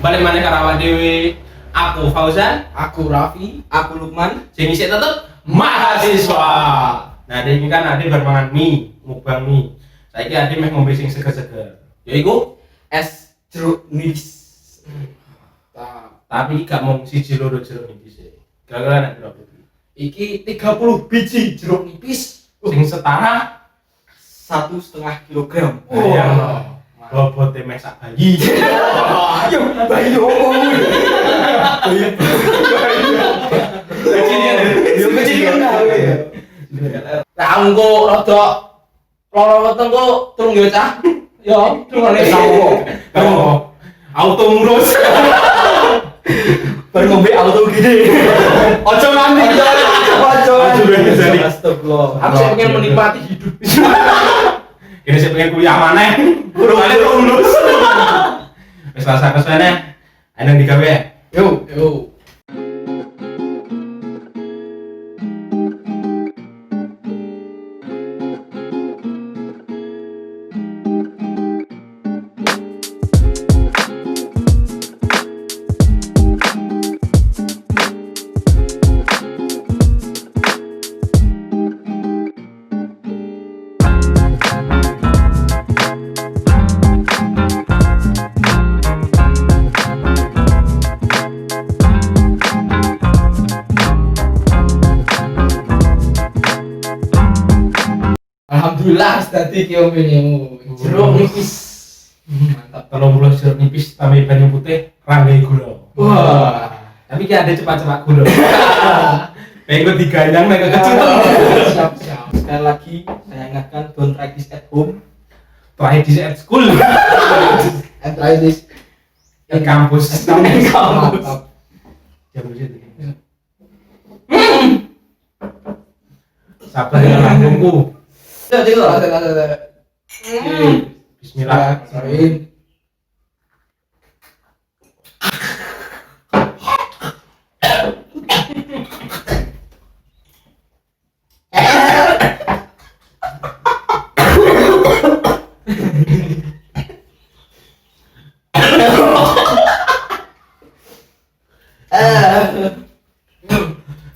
Balik maneh karo awak dhewe. Aku Fauzan, Aku Raffi, aku Lukman. sing isih tetep mahasiswa. Nah, ini kan ade bermangan mie, mukbang mie. Saiki ade meh ngombe sing seger-seger. Yaiku Es jeruk nipis. tapi gak mau siji loro jeruk nipis e. Kira-kira nek berapa? Iki 30 biji jeruk nipis. Sing setara 1,5 kilogram. Wah, bobote meh sak bayi. Ayo, bayi ngomong. Yo kecil kan gawe. Lah engko rada loro weteng kok turung yo cah. Yo, durungane sawo. Oh, auto ngurus. Bar ngombe auto gede. Ojo nganti ojo. Ojo jadi. Astagfirullah. Aku sih pengen menikmati hidup. Ini saya pengen kuliah maneh. Burungane kok lulus. Wis rasa kesana. Ana digawe. Yo. Alhamdulillah tadi ki omenemu. Jeruk nipis. Mantap. 30 jeruk nipis tambah banyu putih, ranggai gula. Wah. Tapi ki ada cepat-cepat gula. Pengen digayang nek kecil. Siap. Sekali lagi saya ingatkan don't try this at home Try this at school. and try this Di kampus. Mantap. Jam berapa? Sabar dengan lambungku. Jadi lo ada. Bismillah. Sain.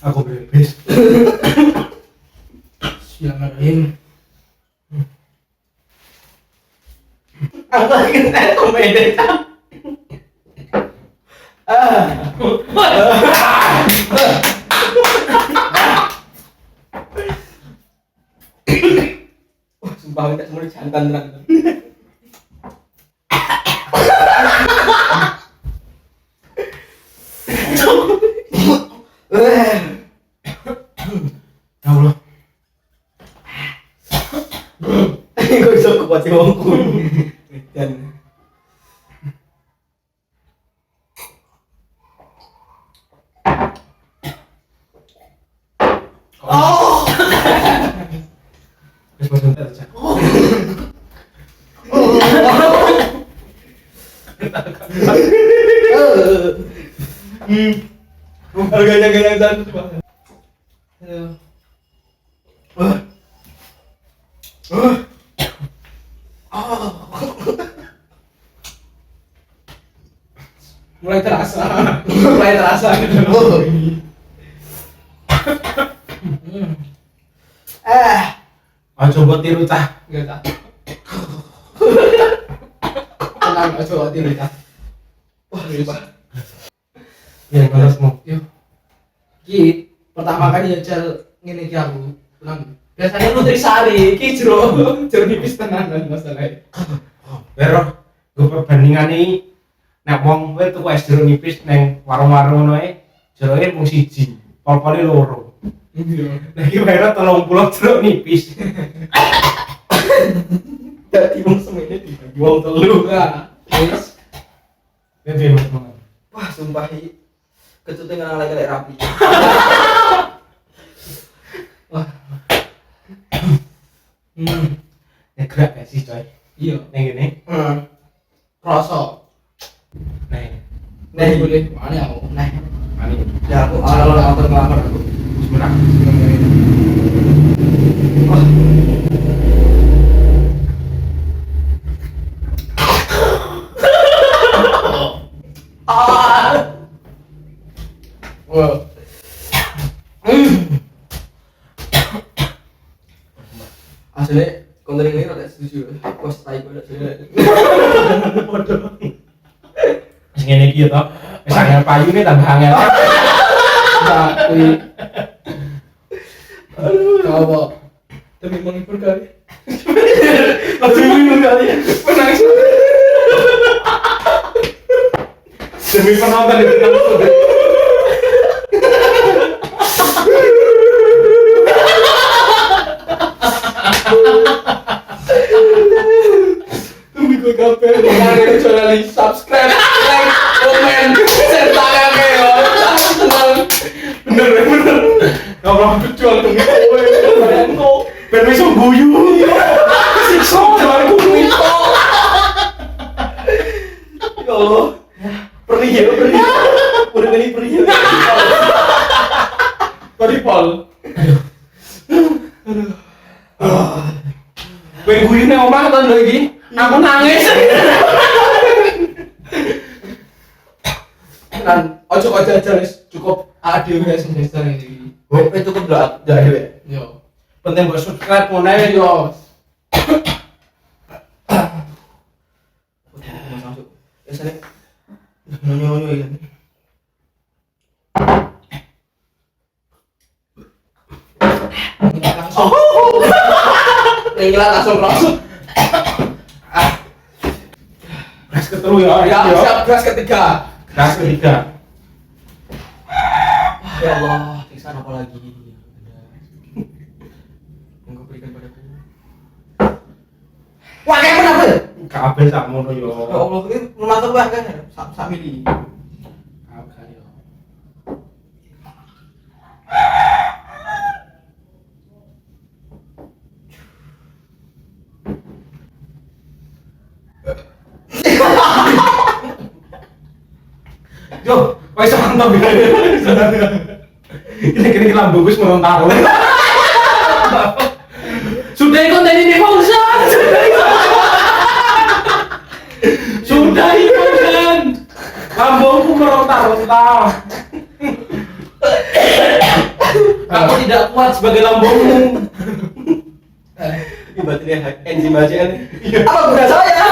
Aku bebas. Bismillahirrahmanirrahim. Apa kita komedi? Wah, sumpah kita semua jantan terang. Ya Allah. Kok iso kuat sih wongku. Dan Wis sebentar aja. harganya gaya satu coba. Mulai terasa gitu. Coba tiru cah. Enggak tak. Tenang aja hati kita. Wah, sumpah. Ya malasmu. Yuk. Ki pertama kali nyajal ngene iki aku. Tenang. Biasanya nutrisari, iki jero nipis tenanan masalahnya. Pero gue perbandingan ini nek wong kowe tuku es jeruk nipis neng warung-warung ngono ae, jeroke mung siji, pol-pole loro. Iya. Lah iki bayar 30 jeruk nipis. Dadi wong semene dibagi wong telu. Nah, wis. Gede Mas Mangan. Wah, sumpah iki kecute ngenal lagi rapi. Wah. Nek gerak gak sih coy? Iya. Neng ngene. Rasa. Neng. Nih boleh mana aku? Nah. Ani. Ya aku ala-ala ngelamar aku. Bismillah. Wah. Wis ngene iki to. Wis angel payune tambah angel. Tapi kau demi menghibur kali. Demi minum kali. Menangis. Demi penonton itu kan. Tunggu gue kapan? Jangan channel subscribe, like, komen, share tangan ya. Bener. Kalau berjuang demi kowe. Ben wis guyu. Siksa jalan kuwi. Ya Allah. Perih. Udah ini perih. Tadi Pol. Kowe guyu nang omah kan lho iki. Aku nangis. Dan ojo aja wis cukup adil guys semester ini. Cukup dah dhewe. Yo. Penting buat subscribe ngono ae yo. Yo. Masuk. Biasanya nonyo ya. Langsung. Langsung. Gas ketelu ya. Ya, siap kelas ketiga. Gas ketiga. Ya Allah, siksa apa lagi? Engkau berikan padaku. Wah, kayak kenapa ya? Kabel sak ngono yo. Ya Allah, ini rumah tuh kan sak mili. Kabel yo. Yo, kok iso mantap ya. Kira-kira lambung wis merontar. Sudah konten ini Fauzan. Sudah konten. Lambungku merontar-rontar. Aku tidak kuat sebagai lambungmu. Ini baterainya enzim aja kan. Apa guna saya?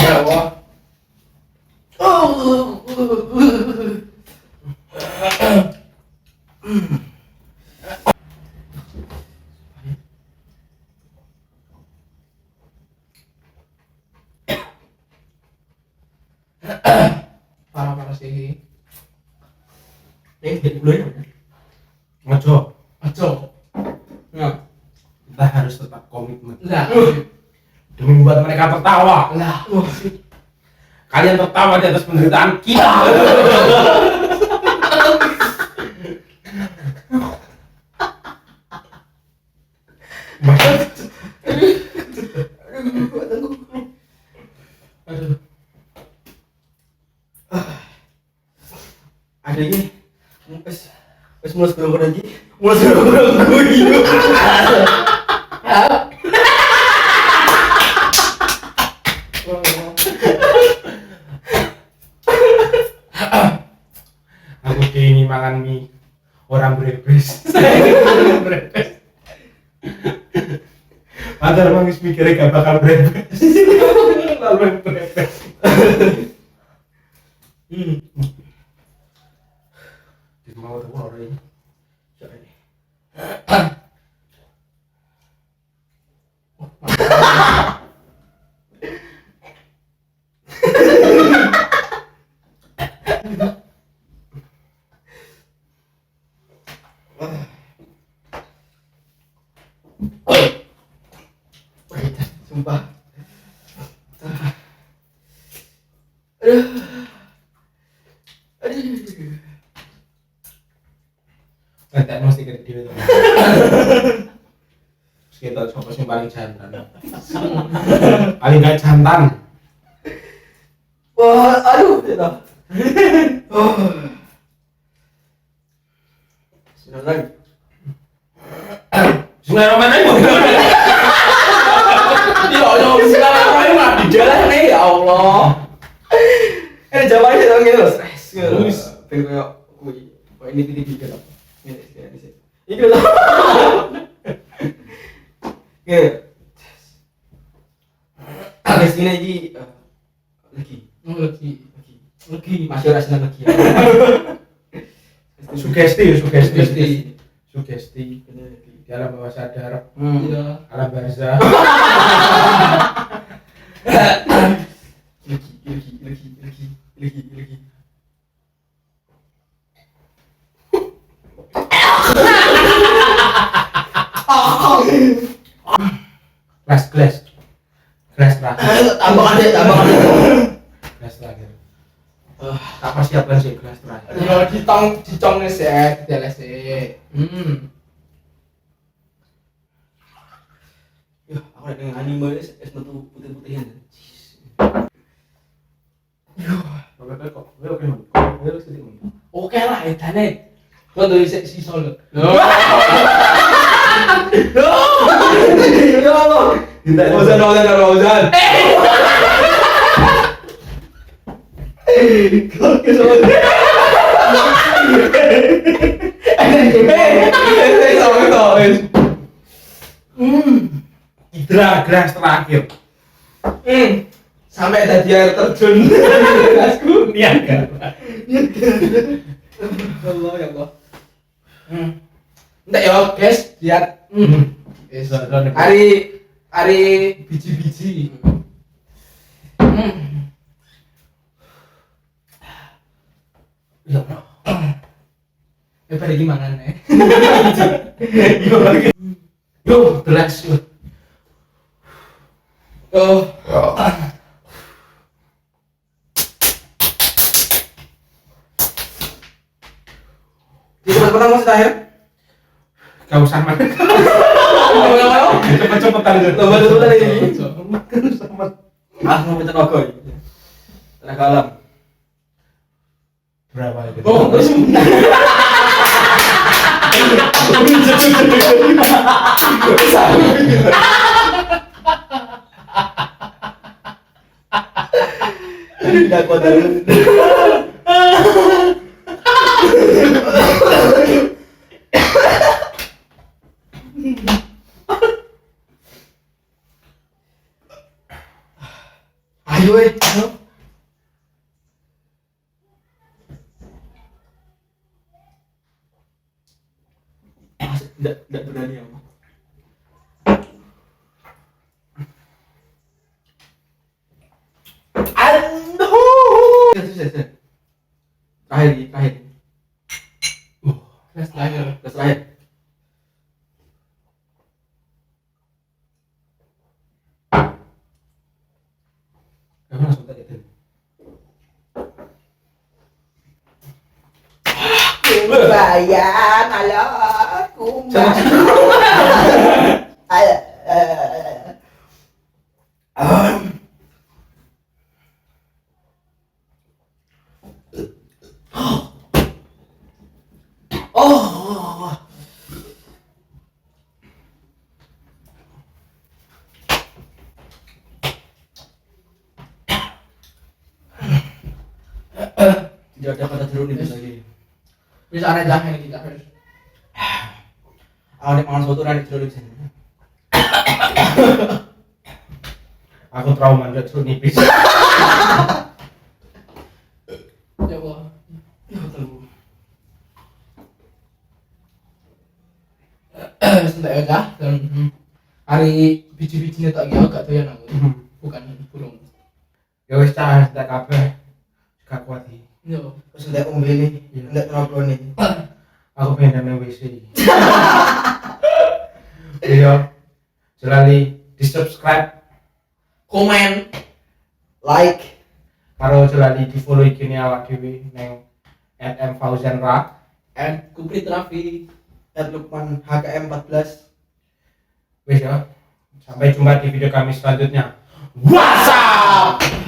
Ya Allah. Parah sih. Ini jadi bulan. Ngojo, Ojo. Ya. kita harus tetap komitmen Lah. demi membuat mereka tertawa. Lah. Kalian tertawa di atas penderitaan kita. Aduh. Ada ini. Wes mulai gerong-gerong lagi. Mulai gerong-gerong guyu. Aku ini mangan mie orang brebes. Padahal emang mikirnya gak bakal brebes. Lalu yang brebes. Mau tuh orang ini. Sumpah. Entek mesti ke dhewe. Kita coba sing paling jantan. Paling gak jantan. Wah, aduh, ya. Oh. Sudah lagi. Sungai Roman aja. Ya Allah, sekarang apa yang mati dia? Allah. Jawabannya dong gitu loh, stres. Terus. Pengen kayak kui. Kok ini titik gitu. Ini sih. Iki loh. Oke. Habis ini lagi lagi masih rasanya lagi. Sugesti di alam bawah sadar, Iya. alam barzah. Lagi. Glass terakhir. Tambah ada. Glass terakhir. Tak persiapkan sih glass terakhir. Ya dicongnya sih, diteles sih. Ya, aku ada yang anime es metu putih-putihan. Pokoknya kok, oke sedih. Oke lah, edane. Kau tuh si solo. Ya Allah. Ozan. Kau kesel. Glass terakhir. Sampai tadi air terjun. Gasku. Niaga. Allah ya Allah. Enggak ya guys, lihat. Guys, hari biji-biji. Ya, Pada gimana nih? yo, glass yo. Oh. Jadi pernah masih terakhir? Gak usah makan. Ayo. Cepet-cepetan gitu. Coba ini. Sama Aku mau tenaga. Tenaga alam. berapa itu? Oh, terus. Tidak kuat dulu. Ayo, ayo. Tidak berani aku. Aduh. Terakhir. Kelas terakhir. Terakhir. Kamu langsung tak itu. Bayang, halo, kumbang. Oh. Tidak ada kata jeruk nih lagi. Bisa ada jahe kita harus. Awalnya makan soto dan jeruk di sini. Aku trauma lihat jeruk nipis. Ya Allah. Ya tahu. Sentak aja dan hari biji-bijinya tak gak agak doyan aku. Bukan burung. Ya wis cah tak kabeh. Gak kuat iki. Yo. Terus ndak ombe nih, ndak ngerokok nih. Aku pengen nang WC. Iya. Jelali di subscribe, Komen. Like, karo jelali di follow iki awak dhewe nang @mfauzanra. And Kuprit Raffi. @lukman HKM14. Wis ya. Sampai jumpa di video kami selanjutnya. WhatsApp.